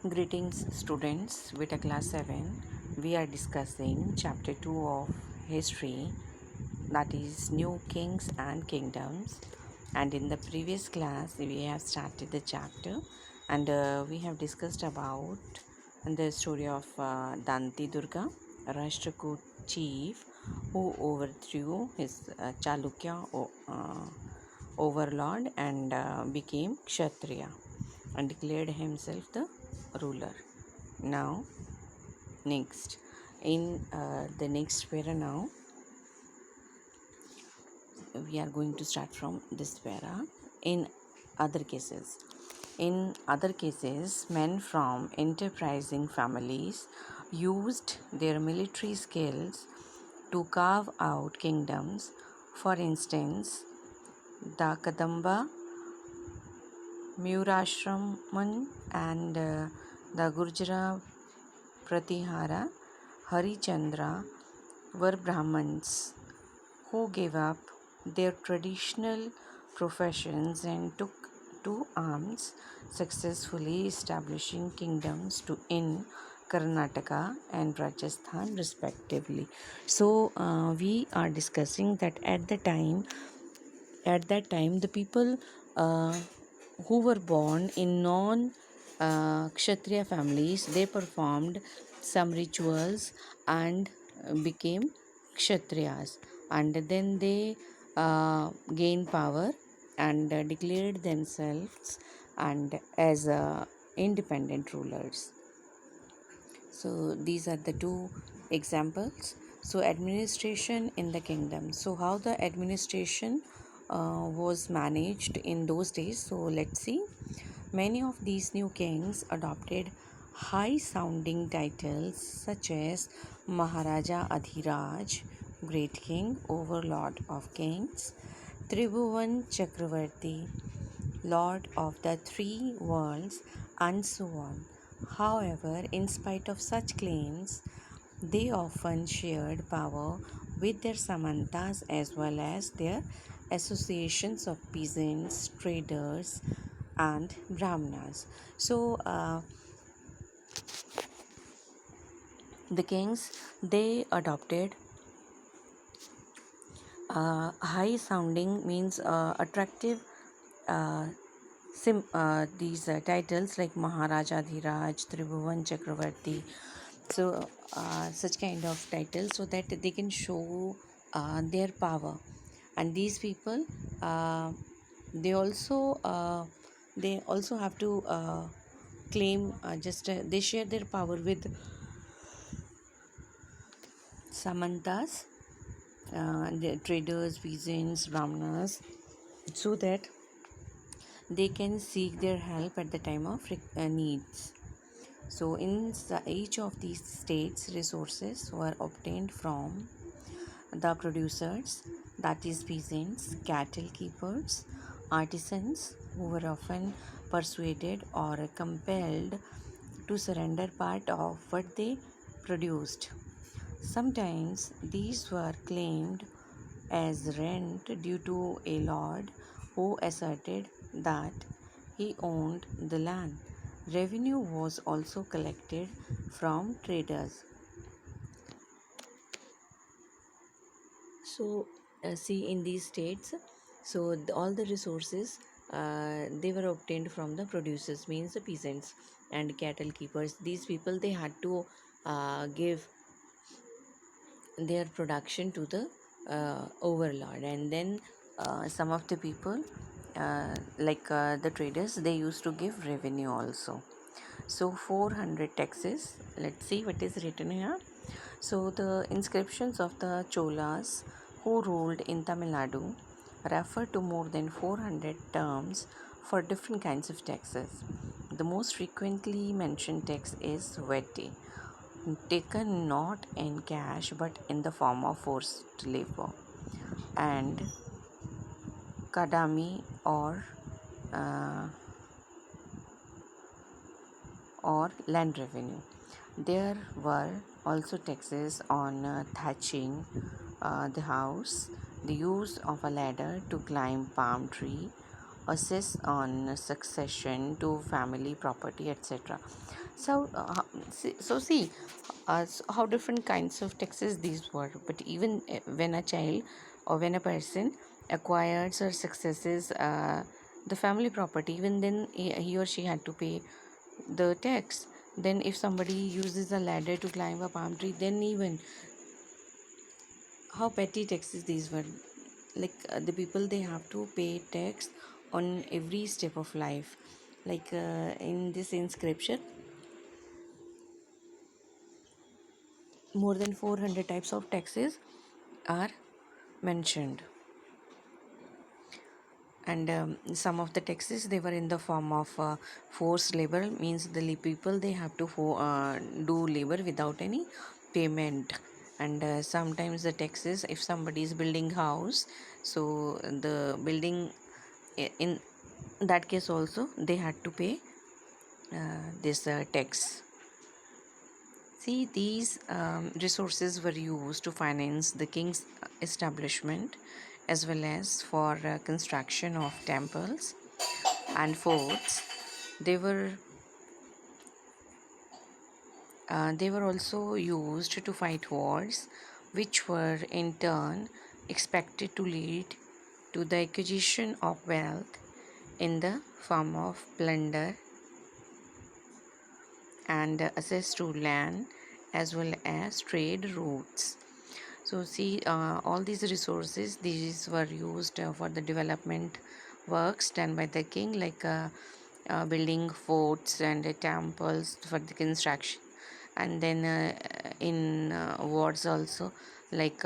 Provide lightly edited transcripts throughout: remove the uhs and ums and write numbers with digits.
Greetings, students. With a class 7, we are discussing chapter 2 of history, that is New Kings and Kingdoms. And in the previous class, we have started the chapter and we have discussed about the story of Danti Durga, a Rashtrakoot chief who overthrew his overlord and became Kshatriya and declared himself the ruler. Now, next, in the next para now, we are going to start from this para. In other cases, men from enterprising families used their military skills to carve out kingdoms. For instance, the Kadamba, Murashraman, and the Gurjara Pratihara Harichandra were Brahmins who gave up their traditional professions and took to arms, successfully establishing kingdoms in Karnataka and Rajasthan respectively. So we are discussing that at that time the people who were born in non kshatriya families, they performed some rituals and became kshatriyas, and then they gained power and declared themselves and as independent rulers. So these are the two examples. So administration in the kingdom. So how the administration was managed in those days. So let's see. Many of these new kings adopted high sounding titles such as Maharaja Adhiraj, Great King, Overlord of Kings, Tribhuvan Chakravarti, Lord of the Three Worlds, and so on. However, in spite of such claims, they often shared power with their samantas as well as their associations of peasants, traders, and brahmanas. So, the kings, they adopted high sounding, means attractive, uh, these titles like Maharaja Dhiraj, Tribhuvan Chakravarti. So such kind of titles, so that they can show their power. And these people, they also uh, they also have to claim, just they share their power with samantas, the traders, peasants, brahmanas, so that they can seek their help at the time of needs. So, in each of these states, resources were obtained from the producers, that is, peasants, cattle keepers, artisans who were often persuaded or compelled to surrender part of what they produced. Sometimes these were claimed as rent due to a lord who asserted that he owned the land. Revenue was also collected from traders. So, see, in these states, so all the resources, they were obtained from the producers, means the peasants and cattle keepers. These people, they had to give their production to the overlord, and then some of the people, the traders, they used to give revenue also. So 400 taxes. Let's see what is written here. So the inscriptions of the Cholas who ruled in Tamil Nadu refer to more than 400 terms for different kinds of taxes. The most frequently mentioned tax is veti, taken not in cash but in the form of forced labor, and kadami, uh, or land revenue. There were also taxes on thatching the house, the use of a ladder to climb palm tree, assess on succession to family property, etc. So how different kinds of taxes these were. But even when a child or when a person acquires or successes the family property, even then he or she had to pay the tax. Then if somebody uses a ladder to climb a palm tree, then even how petty taxes these were. Like the people, they have to pay tax on every step of life. Like in this inscription, more than 400 types of taxes are mentioned. And some of the taxes, they were in the form of forced labor, means the people, they have to do labor without any payment. And sometimes the taxes, if somebody is building house, so the building, in that case also they had to pay this tax. See, these resources were used to finance the king's establishment, as well as for construction of temples and forts. They were they were also used to fight wars, which were in turn expected to lead to the acquisition of wealth in the form of plunder and access to land, as well as trade routes. So see, all these resources, these were used for the development works done by the king, like building forts and temples for the construction. And then in wars also, like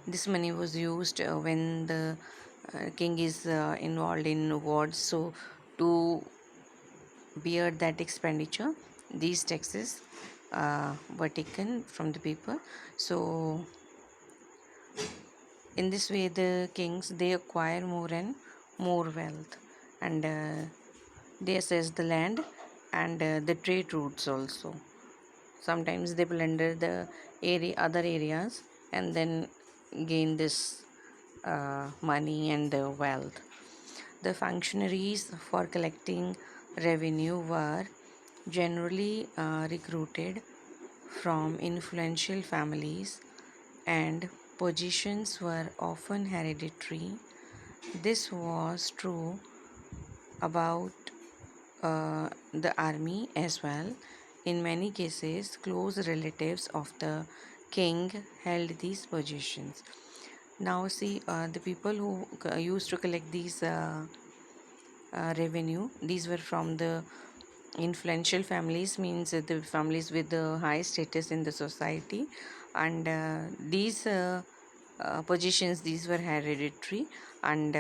this money was used when the king is involved in wars. So to bear that expenditure, these taxes were taken from the people. So in this way, the kings, they acquire more and more wealth, and they assess the land and the trade routes also. Sometimes they plunder the other areas, and then gain this money and the wealth. The functionaries for collecting revenue were generally recruited from influential families, and positions were often hereditary. This was true about the army as well. In many cases, close relatives of the king held these positions. Now, see, the people who used to collect these revenue, these were from the influential families, means the families with the high status in the society. And these positions, these were hereditary. And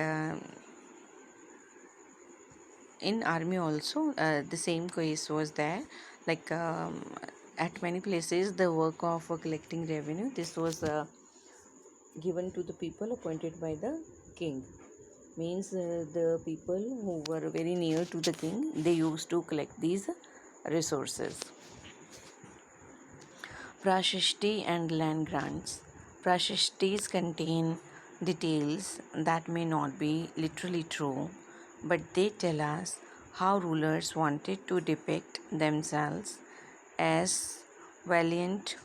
in army also the same case was there. Like at many places, the work of collecting revenue, this was given to the people appointed by the king. Means the people who were very near to the king, they used to collect these resources. Prashasti and land grants. Prashastis contain details that may not be literally true, but they tell us how rulers wanted to depict themselves as valiant,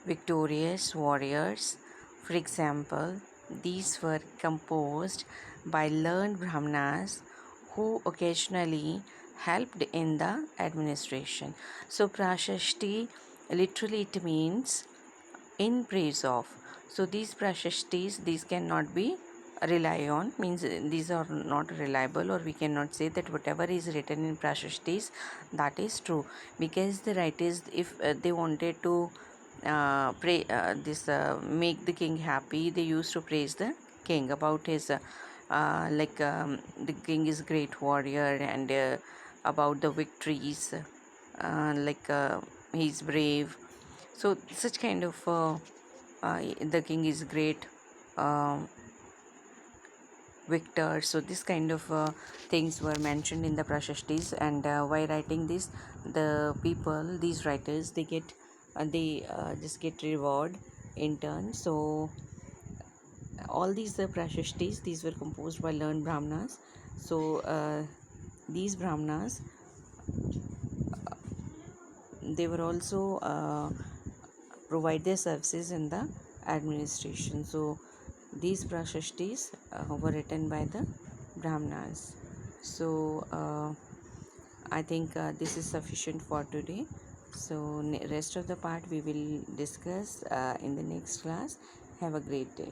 victorious warriors. For example, these were composed by learned Brahmanas who occasionally helped in the administration. So, Prashasti, literally it means in praise of. So these prashastis, these cannot be rely on, means these are not reliable, or we cannot say that whatever is written in prashastis, that is true. Because the writers, if they wanted to pray this make the king happy, they used to praise the king about his the king is great warrior, and about the victories, he's brave. So such kind of the king is great victor. So this kind of things were mentioned in the prashastis. And while writing this, the people, these writers, they get just get reward in turn. So all these prashastis, these were composed by learned brahmanas. So these brahmanas, they were also provide their services in the administration. So these prashastis were written by the brahmanas. So I think this is sufficient for today. So rest of the part we will discuss in the next class. Have a great day.